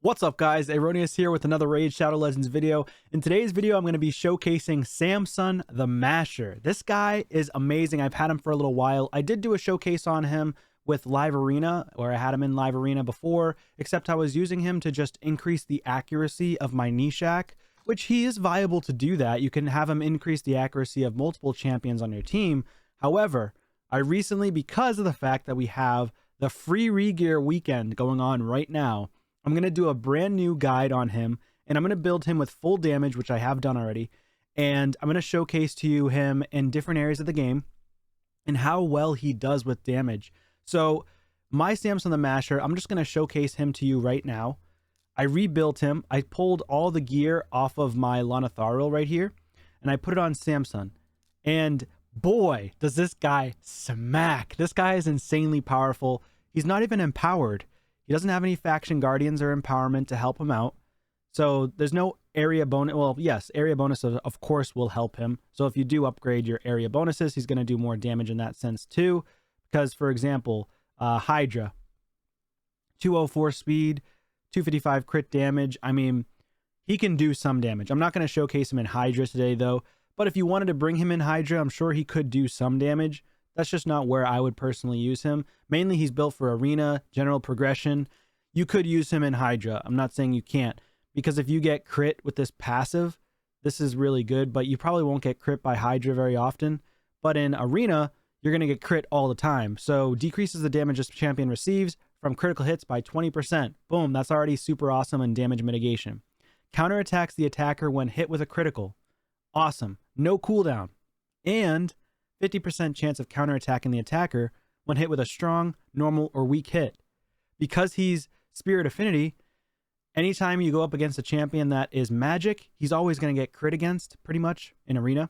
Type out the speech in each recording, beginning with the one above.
What's up, guys? Aroneous here with another Raid Shadow Legends video. In today's video, I'm going to be showcasing Samson the Masher. This guy is amazing. I've had him for a little while. I did do a showcase on him with Live Arena, or I had him in Live Arena before, except I was using him to just increase the accuracy of my Nishak, which he is viable to do that. You can have him increase the accuracy of multiple champions on your team. However, I recently, because of the fact that we have the free regear weekend going on right now, I'm going to do a brand new guide on him, and I'm going to build him with full damage, which I have done already, and I'm going to showcase to you him in different areas of the game and how well he does with damage. So my Samson the Masher, I'm just going to showcase him to you right now. I rebuilt him. I pulled all the gear off of my Lanatharil right here, and I put it on Samson. And boy, does this guy smack. This guy is insanely powerful. He's not even empowered. He doesn't have any faction guardians or empowerment to help him out. So there's no area bonus. Well, yes, area bonus of course will help him. So if you do upgrade your area bonuses, he's going to do more damage in that sense too. Because, for example, Hydra, 204 speed, 255 crit damage. I mean, he can do some damage. I'm not going to showcase him in Hydra today though. But if you wanted to bring him in Hydra, I'm sure he could do some damage. That's just not where I would personally use him. Mainly, he's built for arena, general progression. You could use him in Hydra. I'm not saying you can't, because if you get crit with this passive, this is really good, but you probably won't get crit by Hydra very often. But in arena, you're going to get crit all the time. So decreases the damage this champion receives from critical hits by 20%. Boom, that's already super awesome in damage mitigation. Counterattacks the attacker when hit with a critical. Awesome. No cooldown. And 50% chance of counterattacking the attacker when hit with a strong, normal, or weak hit. Because he's Spirit Affinity, anytime you go up against a champion that is magic, he's always going to get crit against, pretty much, in arena.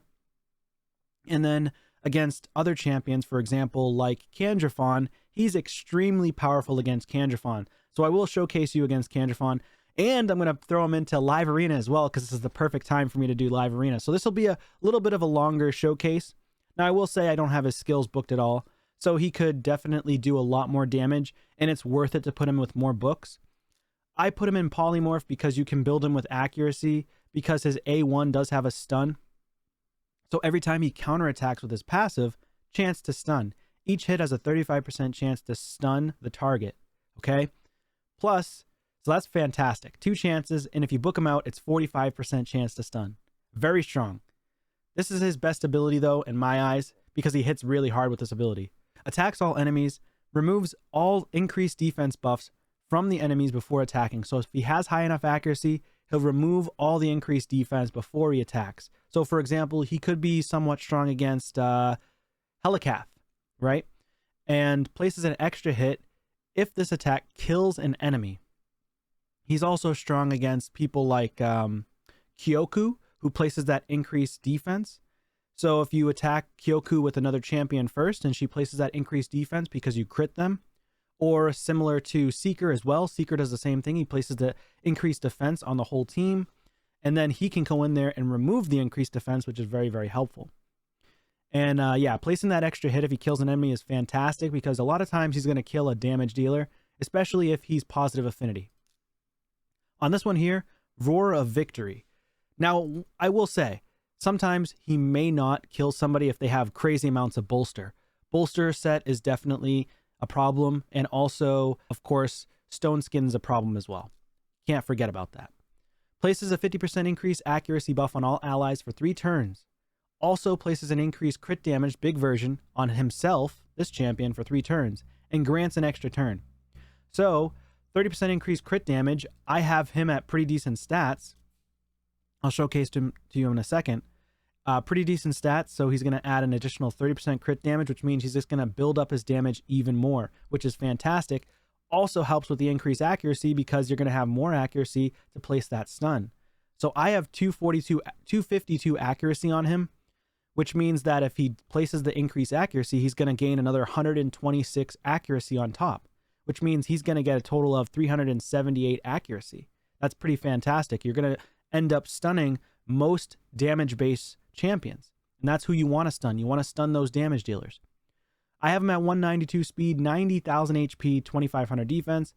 And then against other champions, for example, like Kandrafon, he's extremely powerful against Kandrafon. So I will showcase you against Kandrafon. And I'm going to throw him into Live Arena as well, because this is the perfect time for me to do Live Arena. So this will be a little bit of a longer showcase. Now, I will say I don't have his skills booked at all, so he could definitely do a lot more damage, and it's worth it to put him with more books. I put him in Polymorph because you can build him with accuracy, because his A1 does have a stun. So every time he counterattacks with his passive, chance to stun. Each hit has a 35% chance to stun the target, okay? Plus, so that's fantastic. 2 chances, and if you book him out, it's 45% chance to stun. Very strong. This is his best ability, though, in my eyes, because he hits really hard with this ability. Attacks all enemies, removes all increased defense buffs from the enemies before attacking. So if he has high enough accuracy, he'll remove all the increased defense before he attacks. So, for example, he could be somewhat strong against Helicath, right? And places an extra hit if this attack kills an enemy. He's also strong against people like Kyoku, who places that increased defense. So if you attack Kyoku with another champion first and she places that increased defense because you crit them, or similar to Seeker as well, Seeker does the same thing. He places the increased defense on the whole team, and then he can go in there and remove the increased defense, which is very, very helpful. And yeah, placing that extra hit if he kills an enemy is fantastic, because a lot of times he's going to kill a damage dealer, especially if he's positive affinity. On this one here, Roar of Victory. Now, I will say, sometimes he may not kill somebody if they have crazy amounts of bolster. Bolster set is definitely a problem, and also, of course, Stone Skin is a problem as well. Can't forget about that. Places a 50% increased accuracy buff on all allies for 3 turns. Also places an increased crit damage, big version, on himself, this champion, for 3 turns, and grants an extra turn. So, 30% increased crit damage. I have him at pretty decent stats. I'll showcase to you in a second. Pretty decent stats, so he's going to add an additional 30% crit damage, which means he's just going to build up his damage even more, which is fantastic. Also helps with the increased accuracy, because you're going to have more accuracy to place that stun. So I have 252 accuracy on him, which means that if he places the increased accuracy, he's going to gain another 126 accuracy on top, which means he's going to get a total of 378 accuracy. That's pretty fantastic. You're going to end up stunning most damage-based champions, and that's who you want to stun. You want to stun those damage dealers. I have him at 192 speed, 90,000 HP, 2,500 defense,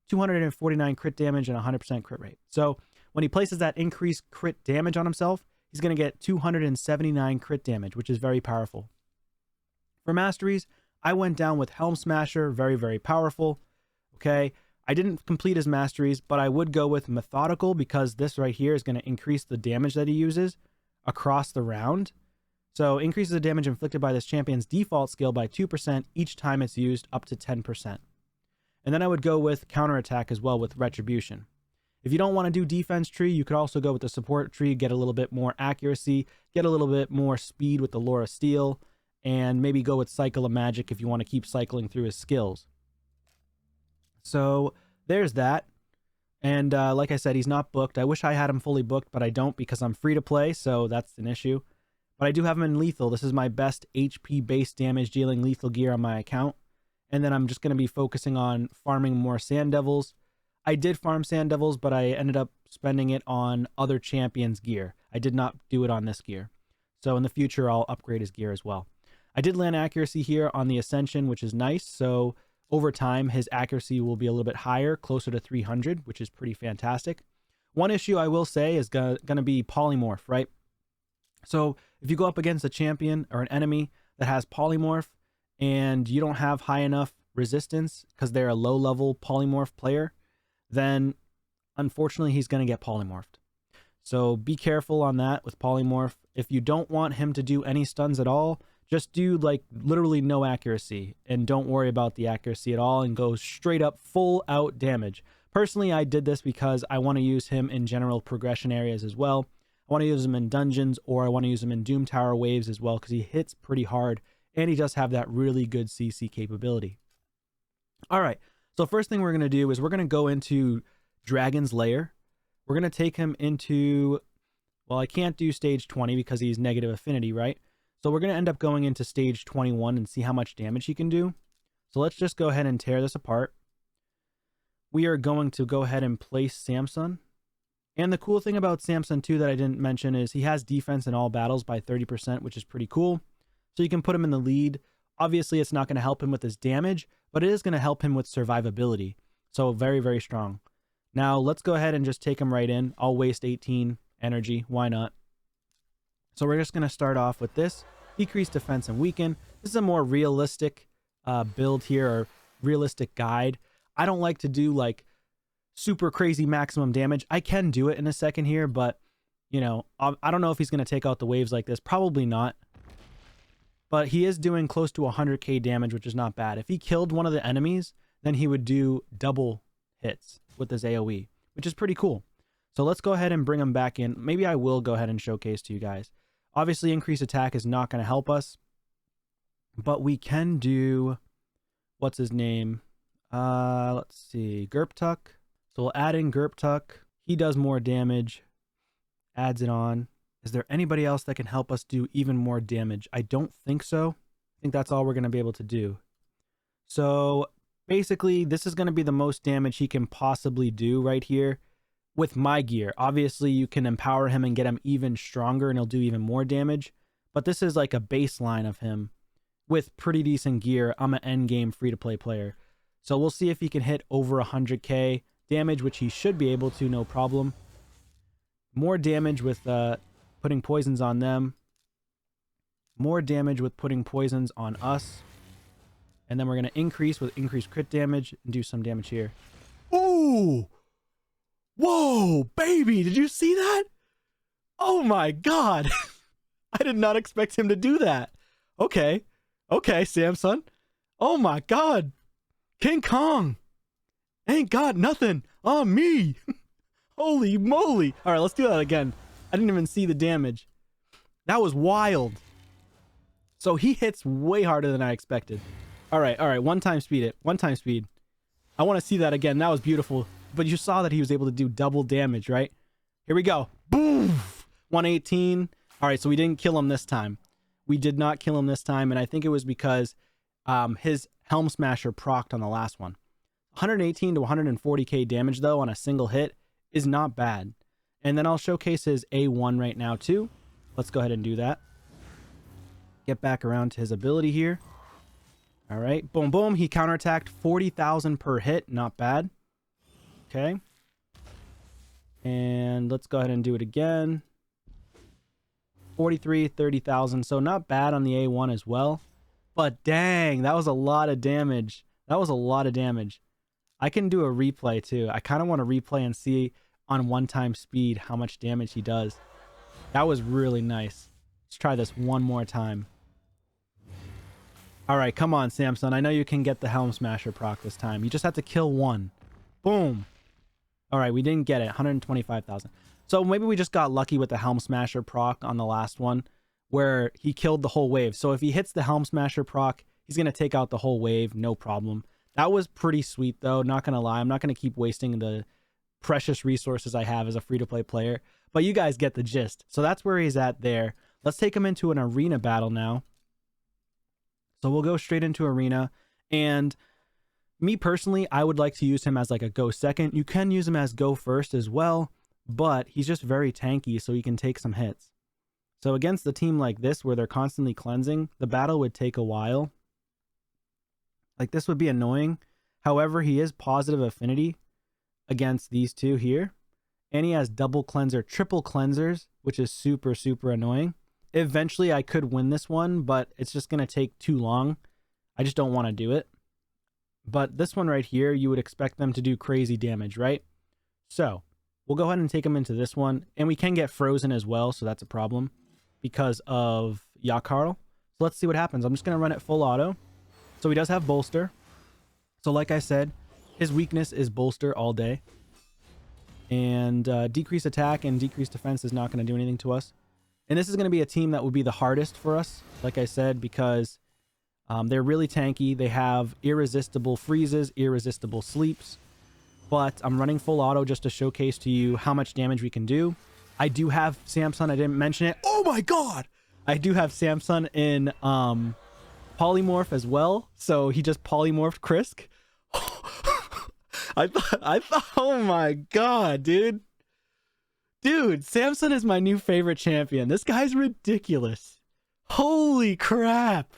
249 crit damage and 100% crit rate. So when he places that increased crit damage on himself, he's going to get 279 crit damage, which is very powerful. For masteries, I went down with Helm Smasher, very, very powerful. Okay, I didn't complete his masteries, but I would go with Methodical because this right here is going to increase the damage that he uses across the round. So increases the damage inflicted by this champion's default skill by 2% each time it's used, up to 10%. And then I would go with Counterattack as well with Retribution. If you don't want to do defense tree, you could also go with the support tree, get a little bit more accuracy, get a little bit more speed with the Lore of Steel, and maybe go with Cycle of Magic if you want to keep cycling through his skills. So there's that. And like I said, he's not booked. I wish I had him fully booked, but I don't because I'm free to play, so that's an issue. But I do have him in lethal. This is my best HP base damage dealing lethal gear on my account. And then I'm just going to be focusing on farming more Sand Devils. I did farm Sand Devils, but I ended up spending it on other champions' gear. I did not do it on this gear. So in the future, I'll upgrade his gear as well. I did land accuracy here on the Ascension, which is nice. So over time, his accuracy will be a little bit higher, closer to 300, which is pretty fantastic. One issue I will say is going to be Polymorph, right? So if you go up against a champion or an enemy that has Polymorph and you don't have high enough resistance because they're a low-level Polymorph player, then unfortunately he's going to get polymorphed. So be careful on that with polymorph. If you don't want him to do any stuns at all, just do like literally no accuracy and don't worry about the accuracy at all and go straight up full out damage. Personally, I did this because I want to use him in general progression areas as well. I want to use him in dungeons, or I want to use him in Doom Tower waves as well because he hits pretty hard and he does have that really good CC capability. All right. So first thing we're going to do is we're going to go into Dragon's Lair. We're going to take him into, well, I can't do stage 20 because he's negative affinity, right? So we're going to end up going into stage 21 and see how much damage he can do. So let's just go ahead and tear this apart. We are going to go ahead and place Samson. And the cool thing about Samson too that I didn't mention is he has defense in all battles by 30%, which is pretty cool. So you can put him in the lead. Obviously, it's not going to help him with his damage, but it is going to help him with survivability. So very, very strong. Now, let's go ahead and just take him right in. I'll waste 18 energy. Why not? So we're just going to start off with this. Decrease defense and weaken. This is a more realistic build here, or realistic guide. I don't like to do like super crazy maximum damage. I can do it in a second here, but, you know, I don't know if he's going to take out the waves like this. Probably not. But he is doing close to 100k damage, which is not bad. If he killed one of the enemies, then he would do double hits with his AoE, which is pretty cool. So let's go ahead and bring him back in. Maybe I will go ahead and showcase to you guys. Obviously, increased attack is not going to help us, but we can do, what's his name? Let's see, Gerptuck. So we'll add in Gerptuck. He does more damage, adds it on. Is there anybody else that can help us do even more damage? I don't think so. I think that's all we're going to be able to do. So basically, this is going to be the most damage he can possibly do right here with my gear. Obviously, you can empower him and get him even stronger and he'll do even more damage. But this is like a baseline of him with pretty decent gear. I'm an endgame free-to-play player. So we'll see if he can hit over 100k damage, which he should be able to, no problem. More damage with putting poisons on them. More damage with putting poisons on us. And then we're going to increase with increased crit damage and do some damage here. Ooh! Whoa, baby! Did you see that? Oh my god! I did not expect him to do that. Okay. Okay, Samson. Oh my god! King Kong! Ain't got nothing on me! Holy moly! Alright, let's do that again. I didn't even see the damage. That was wild. So he hits way harder than I expected. Alright, one-time speed it. One-time speed. I want to see that again. That was beautiful. But you saw that he was able to do double damage, right? Here we go. Boom! 118. Alright, so we didn't kill him this time. We did not kill him this time, and I think it was because his Helm Smasher procced on the last one. 118 to 140k damage, though, on a single hit is not bad. And then I'll showcase his A1 right now, too. Let's go ahead and do that. Get back around to his ability here. All right. Boom, boom. He counterattacked 40,000 per hit. Not bad. Okay. And let's go ahead and do it again. 43, 30,000. So not bad on the A1 as well. But dang, that was a lot of damage. That was a lot of damage. I can do a replay too. I kind of want to replay and see on one-time speed how much damage he does. That was really nice. Let's try this one more time. All right, come on, Samson. I know you can get the Helm Smasher proc this time. You just have to kill one. Boom. All right, we didn't get it. 125,000. So maybe we just got lucky with the Helm Smasher proc on the last one where he killed the whole wave. So if he hits the Helm Smasher proc, he's going to take out the whole wave. No problem. That was pretty sweet, though. Not going to lie. I'm not going to keep wasting the precious resources I have as a free-to-play player. But you guys get the gist. So that's where he's at there. Let's take him into an arena battle now. So we'll go straight into arena. And me personally, I would like to use him as like a go second. You can use him as go first as well. But he's just very tanky, so he can take some hits. So against a team like this, where they're constantly cleansing, the battle would take a while. Like, this would be annoying. However, he is positive affinity against these two here. And he has double cleanser, triple cleansers, which is super, super annoying. Eventually, I could win this one, but it's just going to take too long. I just don't want to do it. But this one right here, you would expect them to do crazy damage, right? So we'll go ahead and take him into this one. And we can get frozen as well, so that's a problem because of Yakarl. So let's see what happens. I'm just going to run it full auto. So he does have bolster. So like I said, his weakness is bolster all day. And decreased attack and decreased defense is not going to do anything to us. And this is going to be a team that would be the hardest for us, like I said, because they're really tanky. They have irresistible freezes, irresistible sleeps. But I'm running full auto just to showcase to you how much damage we can do. I do have Samson. I didn't mention it. Oh my god! I do have Samson in polymorph as well. So he just polymorphed Krisk. I thought, oh my god, dude. Dude, Samson is my new favorite champion. This guy's ridiculous. Holy crap.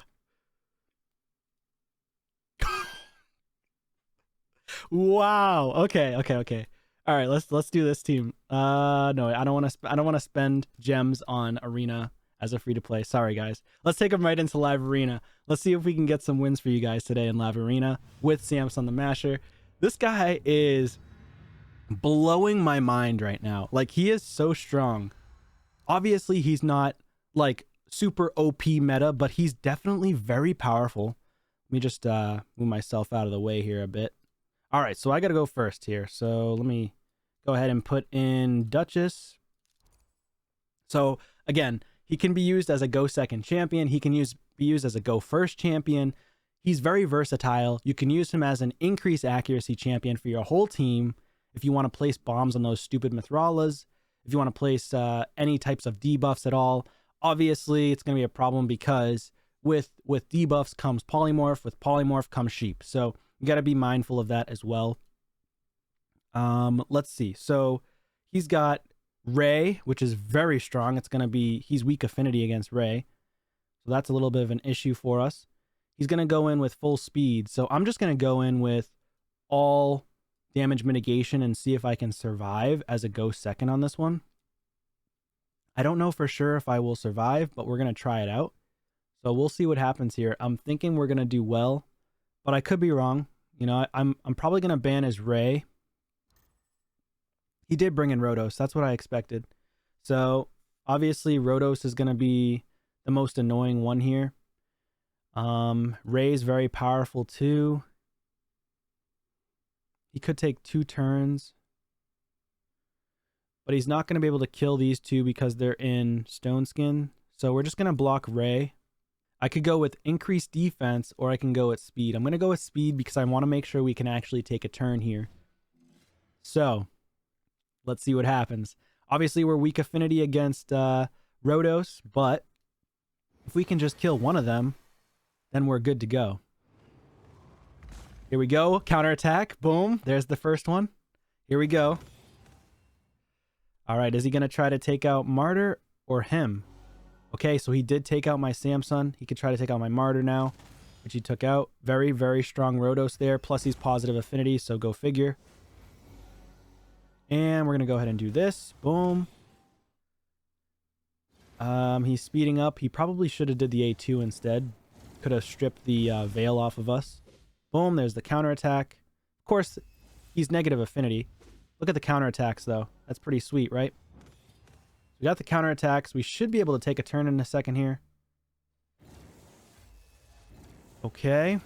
Wow. Okay. All right, let's do this team. No, I don't want to spend gems on arena as a free to play. Sorry guys. Let's take them right into live arena. Let's see if we can get some wins for you guys today in live arena with Samson the Masher. This guy is blowing my mind right now. Like, he is so strong. Obviously, he's not like super OP meta, but he's definitely very powerful. Let me just move myself out of the way here a bit. All right, so I got to go first here. So let me go ahead and put in Duchess. So again, he can be used as a go second champion. He can be used as a go first champion. He's very versatile. You can use him as an increased accuracy champion for your whole team. If you want to place bombs on those stupid Mithralas, if you want to place any types of debuffs at all, obviously it's going to be a problem because with debuffs comes polymorph, with polymorph comes sheep. So you got to be mindful of that as well. Let's see. So he's got Ray, which is very strong. It's going to be, he's weak affinity against Ray. So that's a little bit of an issue for us. He's going to go in with full speed. So I'm just going to go in with all damage mitigation and see if I can survive as a go second on this one. I don't know for sure if I will survive, but we're going to try it out. So we'll see what happens here. I'm thinking we're going to do well, but I could be wrong. You know, I'm probably going to ban his Ray. He did bring in Rotos. That's what I expected. So obviously Rotos is going to be the most annoying one here. Ray's very powerful too. He could take 2 turns, but he's not going to be able to kill these two because they're in Stone Skin. So we're just going to block Ray. I could go with increased defense or I can go with speed. I'm going to go with speed because I want to make sure we can actually take a turn here. So let's see what happens. Obviously, we're weak affinity against Rotos, but if we can just kill one of them, then we're good to go. Here we go. Counterattack. Boom. There's the first one. Here we go. All right. Is he going to try to take out Martyr or him? Okay, so he did take out my Samson. He could try to take out my Martyr now, which he took out. Very, very strong Rotos there. Plus, he's positive affinity, so go figure. And we're going to go ahead and do this. Boom. He's speeding up. He probably should have did the A2 instead. Could have stripped the veil off of us. Boom, there's the counterattack. Of course, he's negative affinity. Look at the counterattacks, though. That's pretty sweet, right? We got the counterattacks. We should be able to take a turn in a second here. Okay.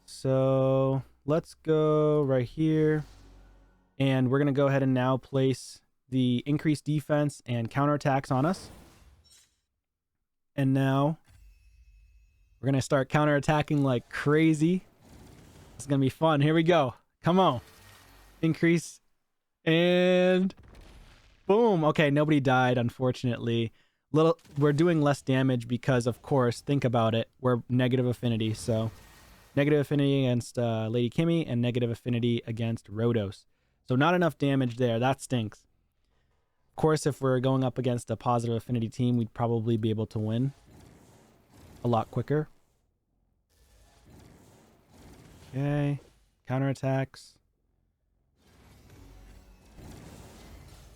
So let's go right here. And we're going to go ahead and now place the increased defense and counterattacks on us. And now we're going to start counterattacking like crazy. It's going to be fun. Here we go. Come on. Increase. And boom. Okay, nobody died, unfortunately. We're doing less damage because, of course, think about it. We're negative affinity. So negative affinity against Lady Kimmy and negative affinity against Rhodos. So not enough damage there. That stinks. Of course, if we're going up against a positive affinity team, we'd probably be able to win a lot quicker. Okay. Counterattacks.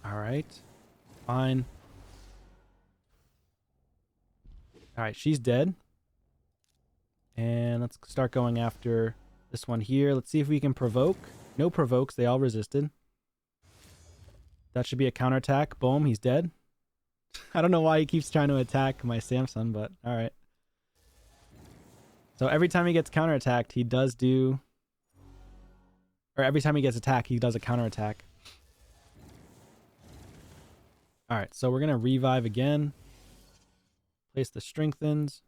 All right. Fine. All right, she's dead. And let's start going after this one here. Let's see if we can provoke. No provokes. They all resisted. That should be a counterattack. Boom, he's dead. I don't know why he keeps trying to attack my Samson, but all right. So every time he gets counterattacked, he does do... Or every time he gets attacked, he does a counterattack. All right, so we're going to revive again. Place the strengthens.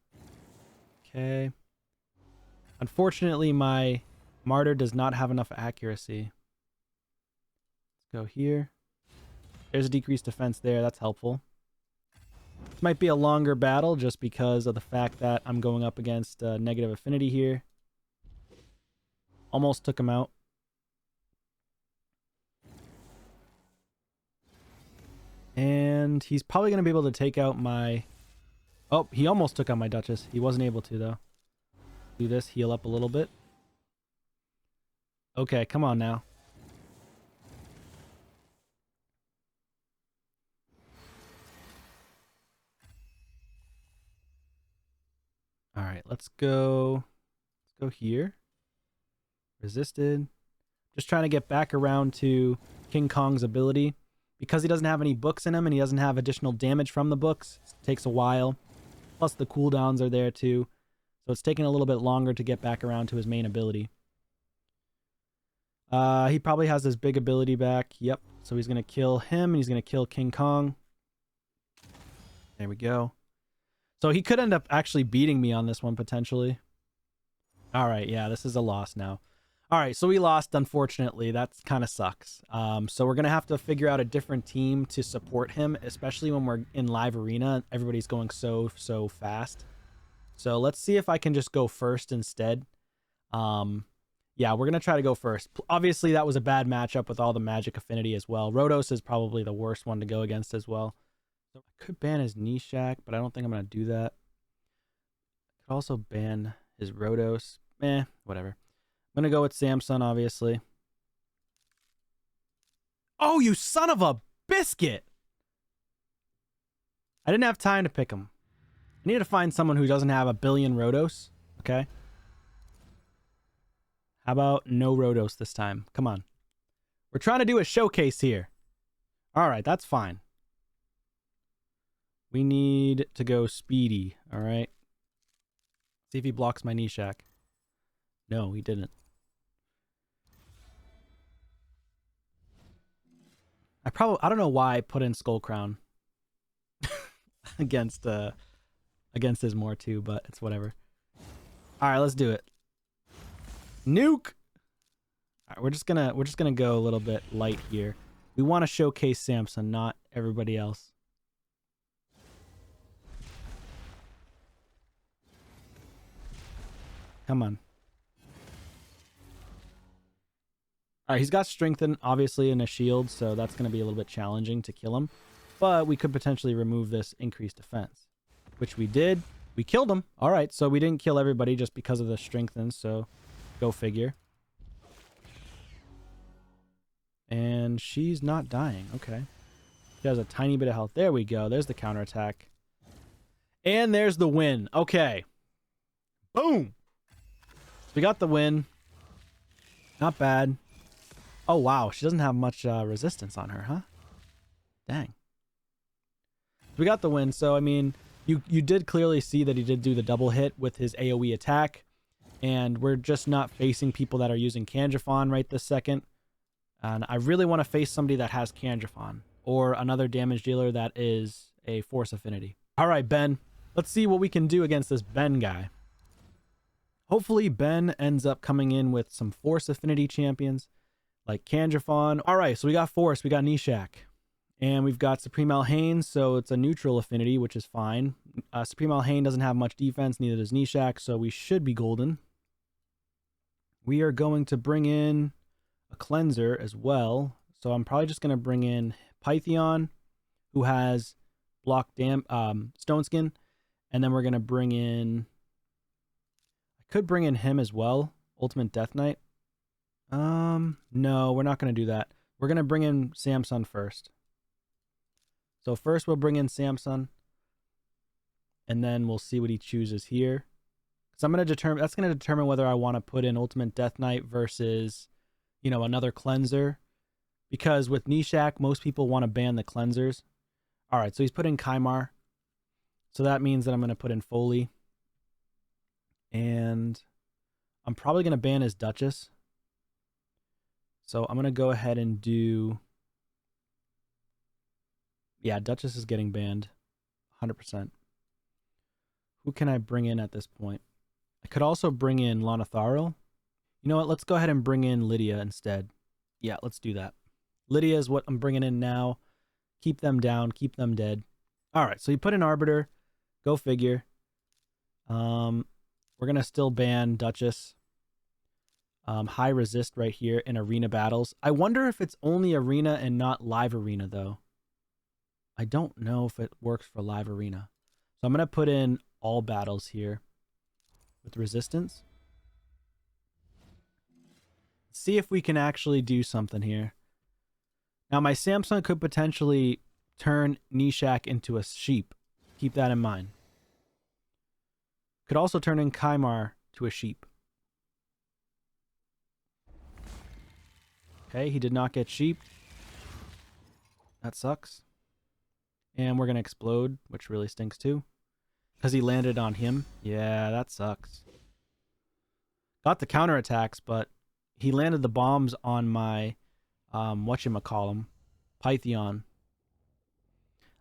Okay. Unfortunately, my martyr does not have enough accuracy. Let's go here. There's a decreased defense there. That's helpful. This might be a longer battle just because of the fact that I'm going up against negative affinity here. Almost took him out. And he's probably going to be able to take out my... Oh, he almost took out my Duchess. He wasn't able to, though. Do this, heal up a little bit. Okay, come on now. All right, let's go here. Resisted. Just trying to get back around to King Kong's ability. Because he doesn't have any books in him and he doesn't have additional damage from the books, it takes a while. Plus the cooldowns are there too. So it's taking a little bit longer to get back around to his main ability. He probably has his big ability back. Yep. So he's going to kill him and he's going to kill King Kong. There we go. So he could end up actually beating me on this one potentially. All right. Yeah, this is a loss now. All right. So we lost, unfortunately. That kind of sucks. So we're going to have to figure out a different team to support him, especially when we're in live arena. Everybody's going so fast. So let's see if I can just go first instead. Yeah, we're going to try to go first. Obviously, that was a bad matchup with all the magic affinity as well. Rhodos is probably the worst one to go against as well. So I could ban his Nishak, but I don't think I'm going to do that. I could also ban his Rhodos. Whatever. I'm going to go with Samson, obviously. Oh, you son of a biscuit! I didn't have time to pick him. I need to find someone who doesn't have a billion Rhodos. Okay. How about no Rhodos this time? Come on. We're trying to do a showcase here. All right, that's fine. We need to go speedy. All right. See if he blocks my Nishak. No, he didn't. I don't know why I put in Skull Crown against his more too, but it's whatever. All right, let's do it. Nuke. All right, we're just gonna go a little bit light here. We want to showcase Samson, not everybody else. Come on. All right, he's got strengthen, obviously, in a shield, so that's going to be a little bit challenging to kill him. But we could potentially remove this increased defense, which we did. We killed him. All right, so we didn't kill everybody just because of the strengthen, so go figure. And she's not dying. Okay. She has a tiny bit of health. There we go. There's the counterattack. And there's the win. Okay. Boom. We got the win. Not bad. Oh, wow. She doesn't have much resistance on her, huh? Dang. We got the win. So, I mean, you did clearly see that he did do the double hit with his AoE attack. And we're just not facing people that are using Kanjafon right this second. And I really want to face somebody that has Kanjafon. Or another damage dealer that is a Force Affinity. All right, Ben. Let's see what we can do against this Ben guy. Hopefully, Ben ends up coming in with some Force Affinity champions. Like Kanjafon. All right, so we got Force. We got Nishak. And we've got Supreme Alhain, so it's a neutral affinity, which is fine. Supreme Alhain doesn't have much defense, neither does Nishak, so we should be golden. We are going to bring in a cleanser as well. So I'm probably just going to bring in Pythion, who has block Stone Skin. And then we're going to bring in... I could bring in him as well. Ultimate Death Knight. No, we're not going to do that. We're going to bring in Samson first. So first we'll bring in Samson. And then we'll see what he chooses here. So I'm going to determine... That's going to determine whether I want to put in Ultimate Death Knight versus, you know, another cleanser. Because with Nishak, most people want to ban the cleansers. Alright, so he's put in Kymar. So that means that I'm going to put in Foley. And I'm probably going to ban his Duchess. So I'm going to go ahead and do... Yeah, Duchess is getting banned. 100%. Who can I bring in at this point? I could also bring in Lonatharo. You know what? Let's go ahead and bring in Lydia instead. Yeah, let's do that. Lydia is what I'm bringing in now. Keep them down. Keep them dead. All right, so you put in Arbiter. Go figure. We're going to still ban Duchess. High resist right here in arena battles. I wonder if it's only arena and not live arena, though. I don't know if it works for live arena. So I'm going to put in all battles here with resistance. See if we can actually do something here. Now, my Samson could potentially turn Nishak into a sheep. Keep that in mind. Could also turn in Kymar to a sheep. Okay, he did not get sheep. That sucks. And we're going to explode, which really stinks too. Because he landed on him. Yeah, that sucks. Got the counterattacks, but he landed the bombs on my, whatchamacallem, Pythion.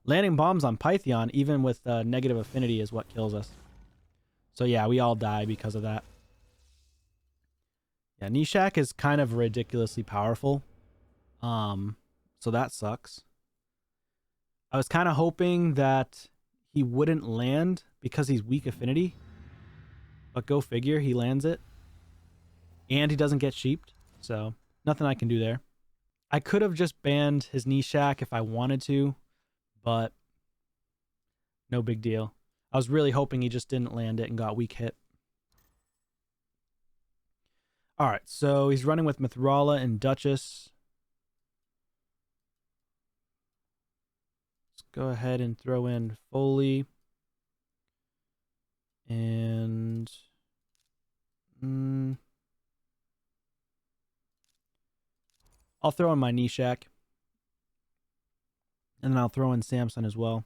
Landing bombs on Pythion, even with negative affinity, is what kills us. So yeah, we all die because of that. Yeah, Nishak is kind of ridiculously powerful. So that sucks. I was kind of hoping that he wouldn't land because he's weak affinity. But go figure, he lands it. And he doesn't get sheeped. So nothing I can do there. I could have just banned his Nishak if I wanted to. But no big deal. I was really hoping he just didn't land it and got weak hit. Alright, so he's running with Mithrala and Duchess. Let's go ahead and throw in Foley. And... I'll throw in my Nishak. And then I'll throw in Samson as well.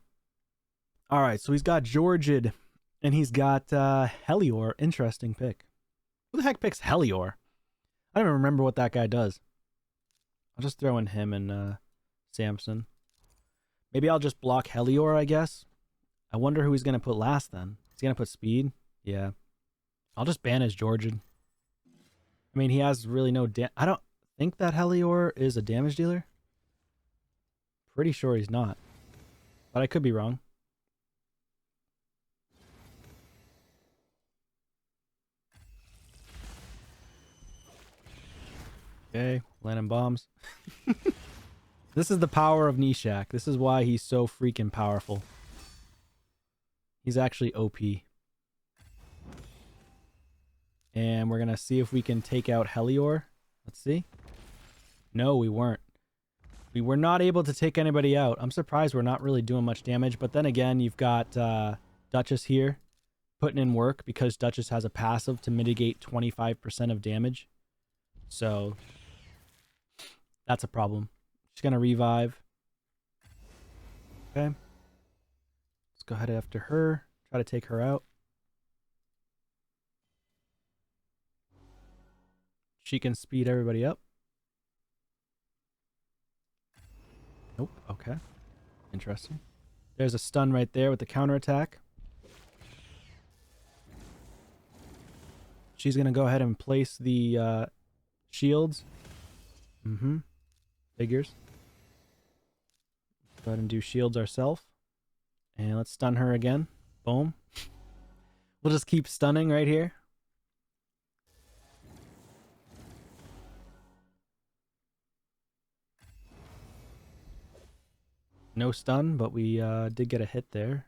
Alright, so he's got Georgid. And he's got Helior. Interesting pick. Who the heck picks Helior? I don't even remember what that guy does. I'll just throw in him and Samson. Maybe I'll just block Helior, I guess. I wonder who he's going to put last then. He's going to put Speed? Yeah. I'll just ban his Georgid. I mean, he has really no I don't think that Helior is a damage dealer. Pretty sure he's not. But I could be wrong. Okay, landing bombs. This is the power of Nishak. This is why he's so freaking powerful. He's actually OP. And we're going to see if we can take out Helior. Let's see. No, we weren't. We were not able to take anybody out. I'm surprised we're not really doing much damage. But then again, you've got Duchess here putting in work because Duchess has a passive to mitigate 25% of damage. So that's a problem. She's going to revive. Okay. Let's go ahead after her. Try to take her out. She can speed everybody up. Nope. Okay. Interesting. There's a stun right there with the counterattack. She's going to go ahead and place the shields. Figures. Go ahead and do shields ourselves. And let's stun her again. Boom. We'll just keep stunning right here. No stun, but we did get a hit there.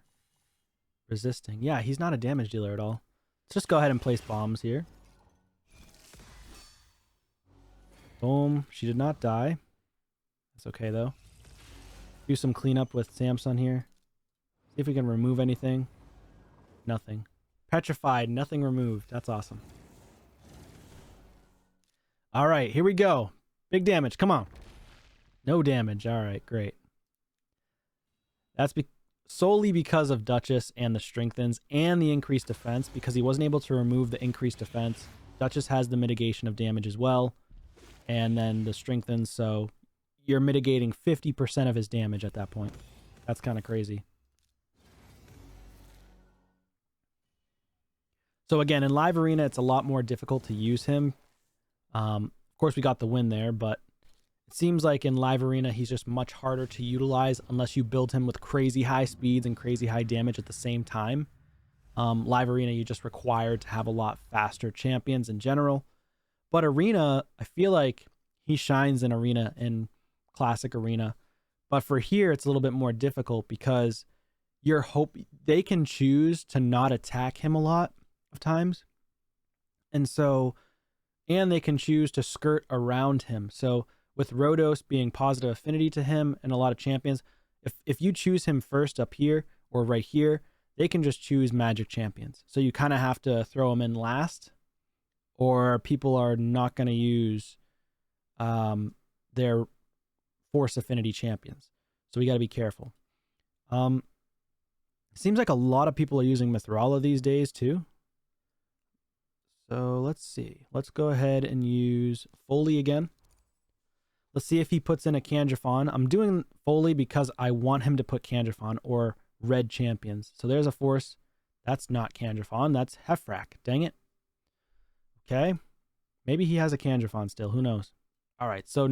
Resisting. Yeah, he's not a damage dealer at all. Let's just go ahead and place bombs here. Boom. She did not die. That's okay, though. Do some cleanup with Samson here. See if we can remove anything. Nothing. Petrified. Nothing removed. That's awesome. All right, here we go. Big damage. Come on. No damage. All right, great. That's solely because of Duchess and the strengthens and the increased defense, because he wasn't able to remove the increased defense. Duchess has the mitigation of damage as well, and then the strengthens, so you're mitigating 50% of his damage at that point. That's kind of crazy. So again, in live arena, it's a lot more difficult to use him. Of course, we got the win there, but it seems like in live arena, he's just much harder to utilize unless you build him with crazy high speeds and crazy high damage at the same time. Live arena, you're just required to have a lot faster champions in general. But arena, I feel like he shines in arena, in classic arena. But for here, it's a little bit more difficult because they can choose to not attack him a lot of times. And they can choose to skirt around him. So with Rhodos being positive affinity to him and a lot of champions, if you choose him first up here or right here, they can just choose magic champions. So you kind of have to throw them in last, or people are not going to use their force affinity champions. So we got to be careful. Seems like a lot of people are using Mithrala these days too. So let's see. Let's go ahead and use Foley again. Let's see if he puts in a Kanjafon. I'm doing Foley because I want him to put Kanjafon or red champions. So there's a force. That's not Kanjafon. That's Hefrak. Dang it. Okay. Maybe he has a Kanjafon still. Who knows? All right. So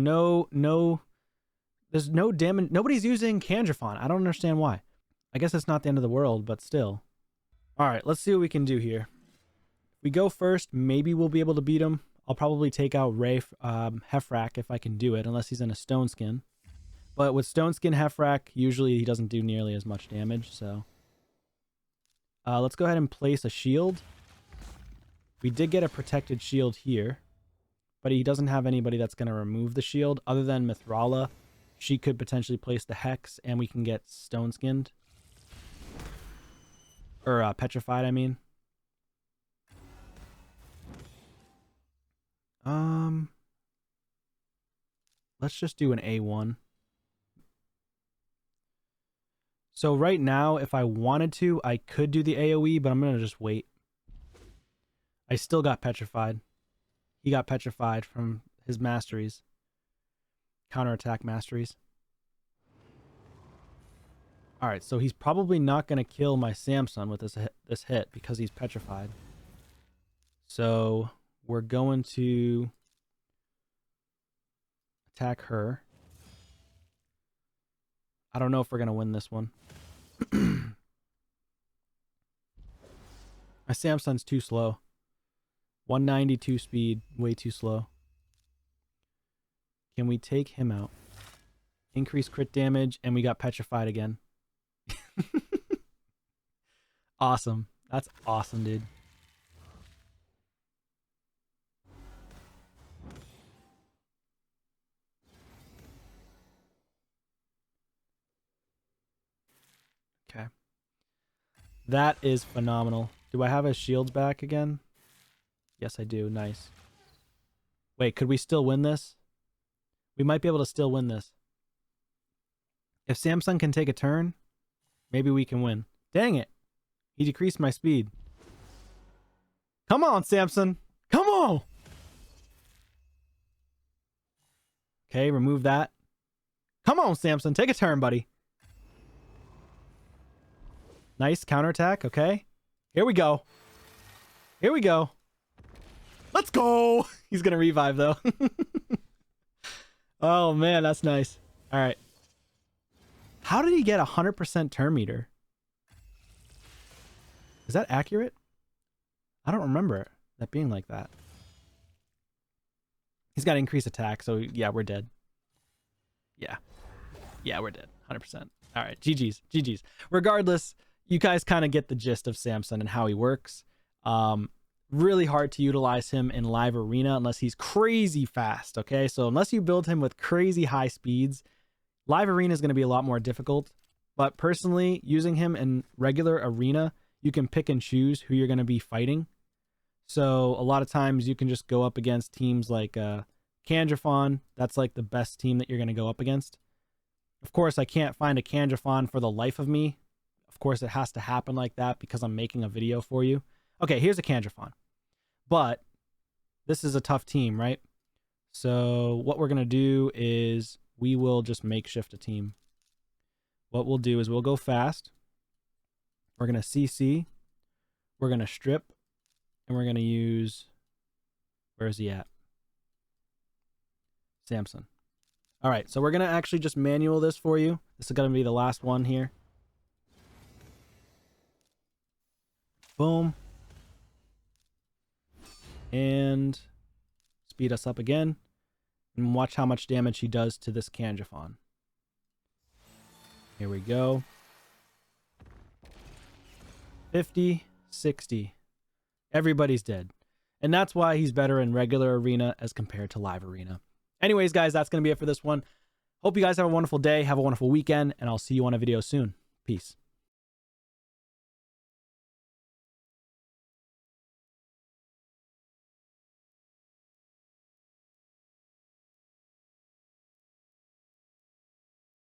there's no damage. Nobody's using Kanjafon. I don't understand why. I guess it's not the end of the world, but still. All right. Let's see what we can do here. If we go first, maybe we'll be able to beat him. I'll probably take out Hefrak if I can do it, unless he's in a Stone Skin. But with Stone Skin Hefrak, usually he doesn't do nearly as much damage, so... let's go ahead and place a shield. We did get a protected shield here, but he doesn't have anybody that's going to remove the shield, other than Mithrala. She could potentially place the Hex, and we can get Stone Skinned. Or Petrified, I mean. Let's just do an A1. So right now, if I wanted to, I could do the AoE, but I'm going to just wait. I still got petrified. He got petrified from his masteries. Counterattack masteries. Alright, so he's probably not going to kill my Samson with this hit because he's petrified. So we're going to attack her. I don't know if we're going to win this one. My Samson's too slow. 192 speed, way too slow. Can we take him out? Increase crit damage, and we got petrified again. Awesome. That's awesome, dude. Okay. That is phenomenal. Do I have his shields back again? Yes, I do. Nice. Wait, could we still win this? We might be able to still win this. If Samson can take a turn, maybe we can win. Dang it. He decreased my speed. Come on, Samson. Come on. Okay, remove that. Come on, Samson. Take a turn, buddy. Nice counterattack. Okay. Here we go. Here we go. Let's go. He's going to revive, though. Oh, man. That's nice. All right. How did he get 100% turn meter? Is that accurate? I don't remember that being like that. He's got increased attack, so yeah, we're dead. Yeah. Yeah, we're dead. 100%. All right. GG's. GG's. Regardless, you guys kind of get the gist of Samson and how he works. Really hard to utilize him in live arena unless he's crazy fast, okay? So unless you build him with crazy high speeds, live arena is going to be a lot more difficult. But personally, using him in regular arena, you can pick and choose who you're going to be fighting. So a lot of times you can just go up against teams like Kandrafon. That's like the best team that you're going to go up against. Of course, I can't find a Kandrafon for the life of me. Of course, it has to happen like that because I'm making a video for you. Okay, here's a Kandrafon. But this is a tough team, right? So what we're going to do is we will just makeshift a team. What we'll do is we'll go fast. We're going to CC. We're going to strip. And we're going to use... Where is he at? Samson. All right, so we're going to actually just manual this for you. This is going to be the last one here. Boom. And speed us up again. And watch how much damage he does to this Kandrafon. Here we go. 50, 60. Everybody's dead. And that's why he's better in regular arena as compared to live arena. Anyways, guys, that's going to be it for this one. Hope you guys have a wonderful day. Have a wonderful weekend. And I'll see you on a video soon. Peace.